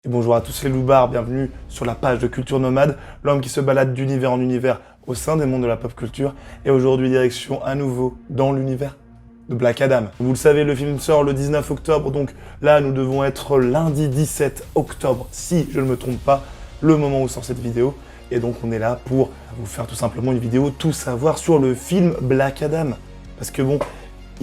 Et bonjour à tous les loupards, bienvenue sur la page de Culture Nomade, l'homme qui se balade d'univers en univers au sein des mondes de la pop culture. Et aujourd'hui, direction à nouveau dans l'univers de Black Adam. Vous le savez, le film sort le 19 octobre, donc là, nous devons être lundi 17 octobre, si je ne me trompe pas, le moment où sort cette vidéo. Et donc, on est là pour vous faire tout simplement une vidéo tout savoir sur le film Black Adam. Parce que bon,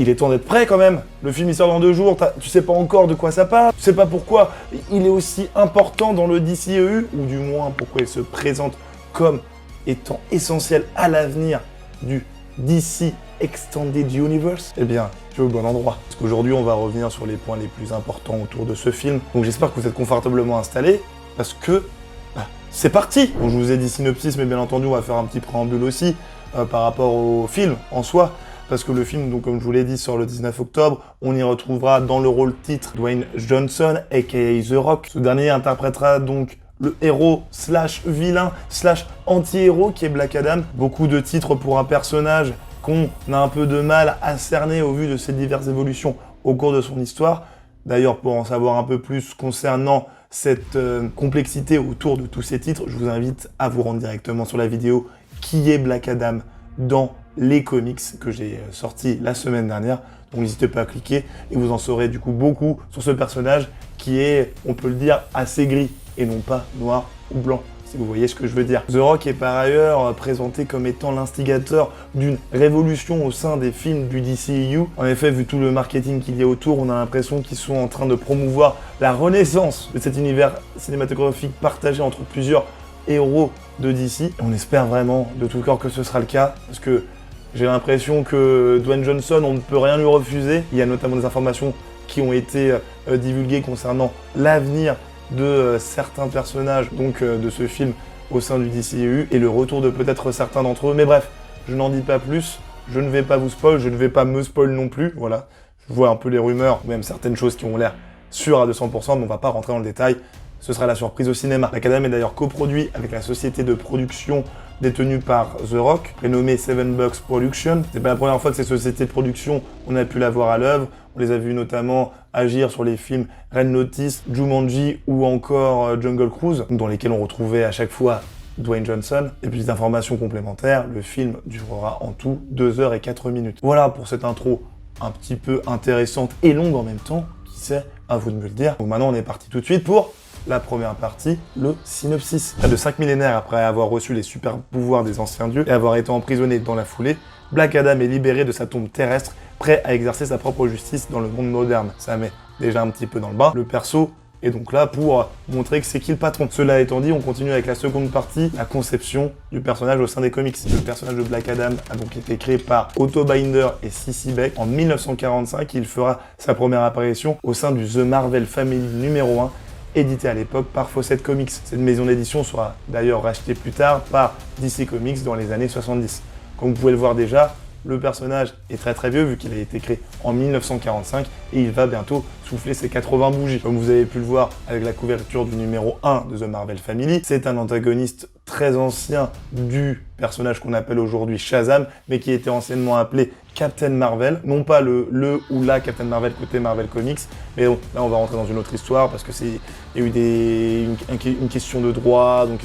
il est temps d'être prêt quand même. Le film il sort dans 2 jours, tu sais pas encore de quoi ça parle, tu sais pas pourquoi il est aussi important dans le DCEU, ou du moins pourquoi il se présente comme étant essentiel à l'avenir du DC Extended Universe. Eh bien, tu es au bon endroit. Parce qu'aujourd'hui, on va revenir sur les points les plus importants autour de ce film. Donc j'espère que vous êtes confortablement installés, parce que c'est parti. Bon, je vous ai dit synopsis, mais bien entendu, on va faire un petit préambule aussi par rapport au film en soi. Parce que le film, donc, comme je vous l'ai dit, sort le 19 octobre. On y retrouvera dans le rôle titre Dwayne Johnson, a.k.a. The Rock. Ce dernier interprétera donc le héros slash vilain slash anti-héros qui est Black Adam. Beaucoup de titres pour un personnage qu'on a un peu de mal à cerner au vu de ses diverses évolutions au cours de son histoire. D'ailleurs, pour en savoir un peu plus concernant cette complexité autour de tous ces titres, je vous invite à vous rendre directement sur la vidéo qui est Black Adam dans les comics que j'ai sortis la semaine dernière. Donc n'hésitez pas à cliquer et vous en saurez du coup beaucoup sur ce personnage qui est, on peut le dire, assez gris et non pas noir ou blanc, si vous voyez ce que je veux dire. The Rock est par ailleurs présenté comme étant l'instigateur d'une révolution au sein des films du DCEU. En effet, vu tout le marketing qu'il y a autour, on a l'impression qu'ils sont en train de promouvoir la renaissance de cet univers cinématographique partagé entre plusieurs héros de DC. On espère vraiment de tout cœur que ce sera le cas, parce que j'ai l'impression que Dwayne Johnson, on ne peut rien lui refuser. Il y a notamment des informations qui ont été divulguées concernant l'avenir de certains personnages donc de ce film au sein du DCEU et le retour de peut-être certains d'entre eux. Mais bref, je n'en dis pas plus. Je ne vais pas vous spoil, je ne vais pas me spoil non plus. Voilà, je vois un peu les rumeurs, même certaines choses qui ont l'air sûres à 200%, mais on va pas rentrer dans le détail. Ce sera la surprise au cinéma. Black Adam est d'ailleurs coproduit avec la société de production détenue par The Rock, prénommée Seven Bucks Production. C'est pas la première fois que ces sociétés de production, on a pu la voir à l'œuvre. On les a vus notamment agir sur les films Red Notice, Jumanji ou encore Jungle Cruise, dans lesquels on retrouvait à chaque fois Dwayne Johnson. Et puis des informations complémentaires, le film durera en tout 2 heures et 4 minutes. Voilà pour cette intro un petit peu intéressante et longue en même temps. Qui sait, à vous de me le dire. Donc maintenant on est parti tout de suite pour la première partie, le synopsis. Près de 5 millénaires après avoir reçu les super pouvoirs des anciens dieux et avoir été emprisonné dans la foulée, Black Adam est libéré de sa tombe terrestre, prêt à exercer sa propre justice dans le monde moderne. Ça met déjà un petit peu dans le bain. Le perso est donc là pour montrer que c'est qui le patron. Cela étant dit, on continue avec la seconde partie, la conception du personnage au sein des comics. Le personnage de Black Adam a donc été créé par Otto Binder et Cissy Beck. En 1945, il fera sa première apparition au sein du The Marvel Family numéro 1, édité à l'époque par Fawcett Comics. Cette maison d'édition sera d'ailleurs rachetée plus tard par DC Comics dans les années 70. Comme vous pouvez le voir déjà, le personnage est très vieux vu qu'il a été créé en 1945 et il va bientôt souffler ses 80 bougies. Comme vous avez pu le voir avec la couverture du numéro 1 de The Marvel Family, c'est un antagoniste très ancien du personnage qu'on appelle aujourd'hui Shazam, mais qui était anciennement appelé Captain Marvel. Non pas le ou la Captain Marvel côté Marvel Comics, mais bon, là on va rentrer dans une autre histoire parce que il y a eu une question de droit, donc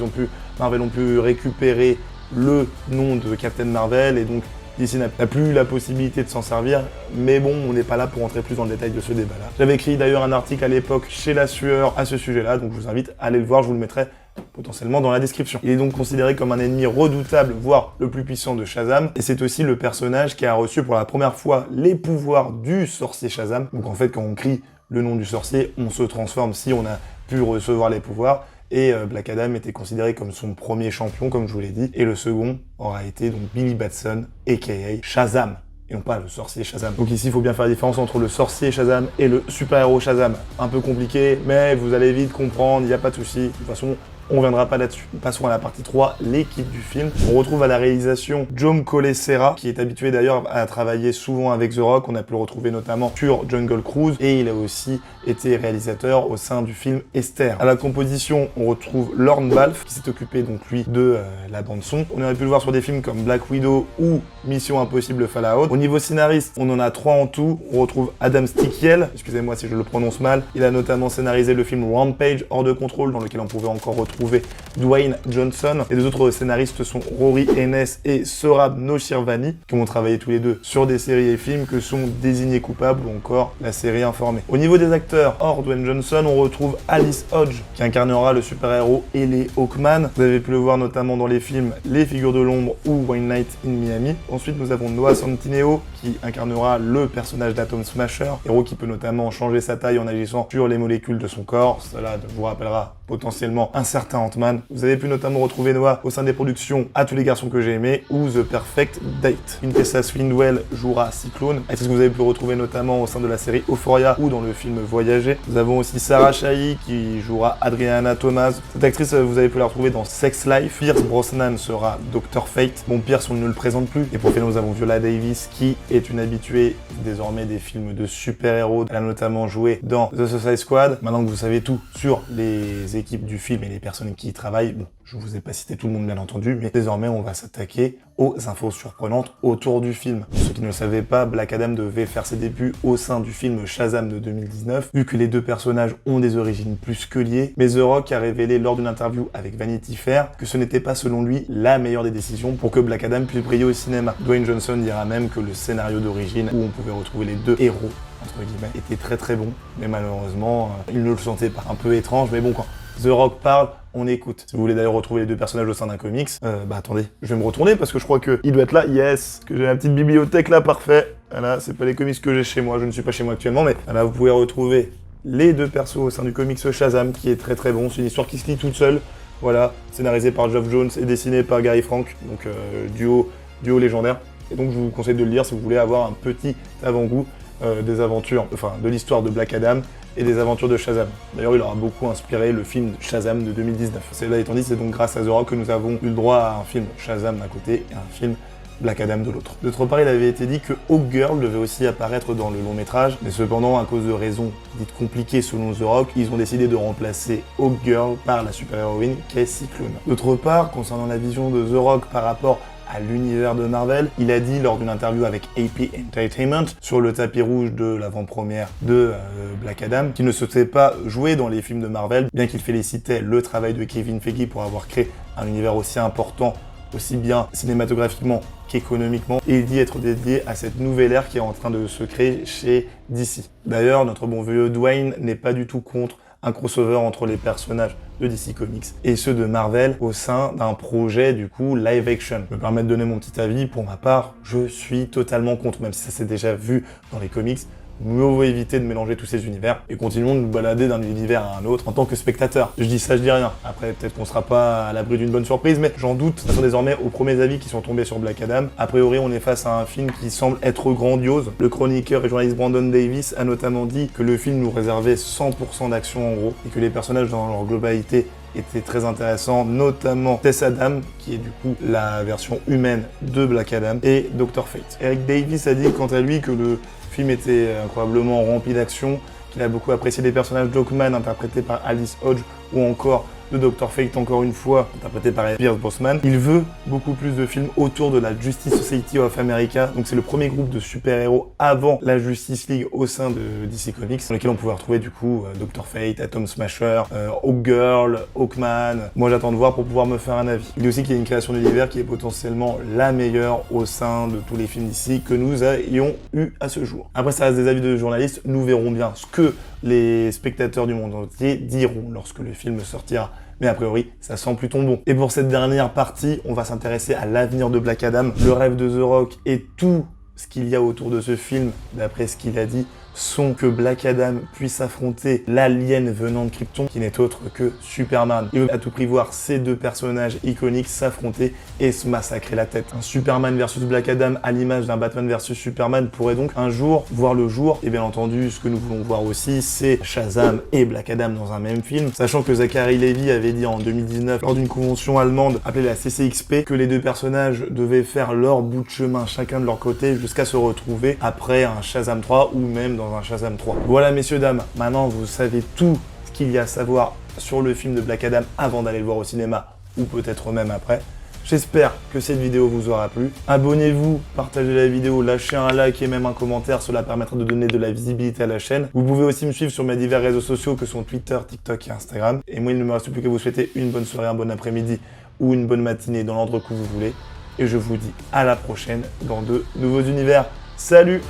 Marvel ont pu récupérer le nom de Captain Marvel et donc DC n'a plus la possibilité de s'en servir, mais bon, on n'est pas là pour rentrer plus dans le détail de ce débat-là. J'avais écrit d'ailleurs un article à l'époque chez La Sueur à ce sujet-là, donc je vous invite à aller le voir, je vous le mettrai potentiellement dans la description. Il est donc considéré comme un ennemi redoutable, voire le plus puissant de Shazam, et c'est aussi le personnage qui a reçu pour la première fois les pouvoirs du sorcier Shazam. Donc en fait, quand on crie le nom du sorcier, on se transforme si on a pu recevoir les pouvoirs. Et Black Adam était considéré comme son premier champion, comme je vous l'ai dit. Et le second aura été donc Billy Batson, a.k.a. Shazam. Et non pas le sorcier Shazam. Donc ici, il faut bien faire la différence entre le sorcier Shazam et le super-héros Shazam. Un peu compliqué, mais vous allez vite comprendre, il n'y a pas de souci. De toute façon, On reviendra pas là-dessus. Passons à la partie 3, l'équipe du film. On retrouve à la réalisation Jaume Collet-Serra, qui est habitué d'ailleurs à travailler souvent avec The Rock. On a pu le retrouver notamment sur Jungle Cruise et il a aussi été réalisateur au sein du film Esther. À la composition, on retrouve Lorne Balfe, qui s'est occupé donc lui de la bande son. On aurait pu le voir sur des films comme Black Widow ou Mission Impossible Fallout. Au niveau scénariste, on en a 3 en tout. On retrouve Adam Stickiel, excusez-moi si je le prononce mal. Il a notamment scénarisé le film Rampage, hors de contrôle, dans lequel on pouvait encore retrouver Dwayne Johnson. Et les autres scénaristes sont Rory Ennes et Sohrab Noshirvani, qui ont travaillé tous les deux sur des séries et films que sont Désignés coupables ou encore la série Informée. Au niveau des acteurs, hors Dwayne Johnson, on retrouve Alice Hodge, qui incarnera le super-héros Ellie Hawkman. Vous avez pu le voir notamment dans les films Les Figures de l'Ombre ou One Night in Miami. Ensuite, nous avons Noah Centineo, qui incarnera le personnage d'Atom Smasher, héros qui peut notamment changer sa taille en agissant sur les molécules de son corps. Cela vous rappellera potentiellement un certain Ant-Man. Vous avez pu notamment retrouver Noah au sein des productions À tous les garçons que j'ai aimés ou The Perfect Date. Quintessa Swindwell jouera Cyclone, actrice que vous avez pu retrouver notamment au sein de la série Euphoria ou dans le film Voyager. Nous avons aussi Sarah Shahi qui jouera Adriana Thomas. Cette actrice, vous avez pu la retrouver dans Sex Life. Pierce Brosnan sera Dr. Fate. Bon, Pierce, on ne le présente plus. Et pour finir, nous avons Viola Davis qui est une habituée désormais des films de super-héros. Elle a notamment joué dans The Suicide Squad. Maintenant que vous savez tout sur les équipes du film et les personnes qui y travaillent, bon, je vous ai pas cité tout le monde bien entendu, mais désormais on va s'attaquer aux infos surprenantes autour du film. Pour ceux qui ne le savaient pas, Black Adam devait faire ses débuts au sein du film Shazam de 2019, vu que les deux personnages ont des origines plus que liées, mais The Rock a révélé lors d'une interview avec Vanity Fair que ce n'était pas selon lui la meilleure des décisions pour que Black Adam puisse briller au cinéma. Dwayne Johnson dira même que le scénario d'origine, où on pouvait retrouver les deux héros, entre guillemets, était très très bon, mais malheureusement, il ne le sentait pas. Un peu étrange, mais bon, quand The Rock parle, on écoute. Si vous voulez d'ailleurs retrouver les deux personnages au sein d'un comics, attendez, je vais me retourner parce que je crois qu'il doit être là, yes, que j'ai la petite bibliothèque là, parfait. Voilà, c'est pas les comics que j'ai chez moi, je ne suis pas chez moi actuellement, mais voilà, vous pouvez retrouver les deux persos au sein du comics Shazam, qui est très très bon, c'est une histoire qui se lit toute seule, voilà, scénarisée par Geoff Jones et dessinée par Gary Frank, donc duo légendaire. Et donc je vous conseille de le lire si vous voulez avoir un petit avant-goût des aventures, enfin de l'histoire de Black Adam et des aventures de Shazam. D'ailleurs, il aura beaucoup inspiré le film Shazam de 2019. Cela étant dit, c'est donc grâce à The Rock que nous avons eu le droit à un film Shazam d'un côté et un film Black Adam de l'autre. D'autre part, il avait été dit que Hawkgirl devait aussi apparaître dans le long métrage, mais cependant, à cause de raisons dites compliquées selon The Rock, ils ont décidé de remplacer Hawkgirl par la super-héroïne qu'est Cyclone. D'autre part, concernant la vision de The Rock par rapport à l'univers de Marvel, il a dit lors d'une interview avec AP Entertainment sur le tapis rouge de l'avant-première de Black Adam qu'il ne souhaitait pas jouer dans les films de Marvel, bien qu'il félicitait le travail de Kevin Feige pour avoir créé un univers aussi important, aussi bien cinématographiquement qu'économiquement, et il dit être dédié à cette nouvelle ère qui est en train de se créer chez DC. D'ailleurs, notre bon vieux Dwayne n'est pas du tout contre un crossover entre les personnages de DC Comics et ceux de Marvel au sein d'un projet du coup live action. Je me permets de donner mon petit avis, pour ma part, je suis totalement contre, même si ça s'est déjà vu dans les comics. Mieux vaut éviter de mélanger tous ces univers et continuons de nous balader d'un univers à un autre en tant que spectateur. Je dis ça, je dis rien. Après, peut-être qu'on sera pas à l'abri d'une bonne surprise, mais j'en doute. Ce sont désormais aux premiers avis qui sont tombés sur Black Adam. A priori, on est face à un film qui semble être grandiose. Le chroniqueur et journaliste Brandon Davis a notamment dit que le film nous réservait 100% d'action en gros et que les personnages dans leur globalité était très intéressant, notamment Tess Adam, qui est du coup la version humaine de Black Adam, et Dr. Fate. Eric Davis a dit quant à lui que le film était incroyablement rempli d'action, qu'il a beaucoup apprécié les personnages d'Hawkman interprétés par Alice Hodge ou encore de Dr. Fate encore une fois interprété par Pierce Brosnan. Il veut beaucoup plus de films autour de la Justice Society of America, donc c'est le premier groupe de super-héros avant la Justice League au sein de DC Comics, dans lequel on pouvait retrouver du coup Dr. Fate, Atom Smasher, Hawkgirl, Hawkman. Moi j'attends de voir pour pouvoir me faire un avis. Il dit aussi qu'il y a une création d'univers qui est potentiellement la meilleure au sein de tous les films d'ici que nous ayons eu à ce jour. Après ça reste des avis de journalistes, nous verrons bien ce que les spectateurs du monde entier diront lorsque le film sortira. Mais a priori, ça sent plutôt bon. Et pour cette dernière partie, on va s'intéresser à l'avenir de Black Adam, le rêve de The Rock et tout ce qu'il y a autour de ce film, d'après ce qu'il a dit, sont que Black Adam puisse affronter l'alien venant de Krypton, qui n'est autre que Superman. Il veut à tout prix voir ces deux personnages iconiques s'affronter et se massacrer la tête. Un Superman versus Black Adam à l'image d'un Batman versus Superman pourrait donc un jour voir le jour. Et bien entendu, ce que nous voulons voir aussi, c'est Shazam et Black Adam dans un même film. Sachant que Zachary Levi avait dit en 2019, lors d'une convention allemande appelée la CCXP, que les deux personnages devaient faire leur bout de chemin, chacun de leur côté, jusqu'à se retrouver après un Shazam 3 ou même dans un Shazam 3. Voilà messieurs, dames, maintenant vous savez tout ce qu'il y a à savoir sur le film de Black Adam avant d'aller le voir au cinéma ou peut-être même après. J'espère que cette vidéo vous aura plu. Abonnez-vous, partagez la vidéo, lâchez un like et même un commentaire, cela permettra de donner de la visibilité à la chaîne. Vous pouvez aussi me suivre sur mes divers réseaux sociaux que sont Twitter, TikTok et Instagram. Et moi, il ne me reste plus que vous souhaiter une bonne soirée, un bon après-midi ou une bonne matinée dans l'ordre que vous voulez. Et je vous dis à la prochaine dans de nouveaux univers. Salut!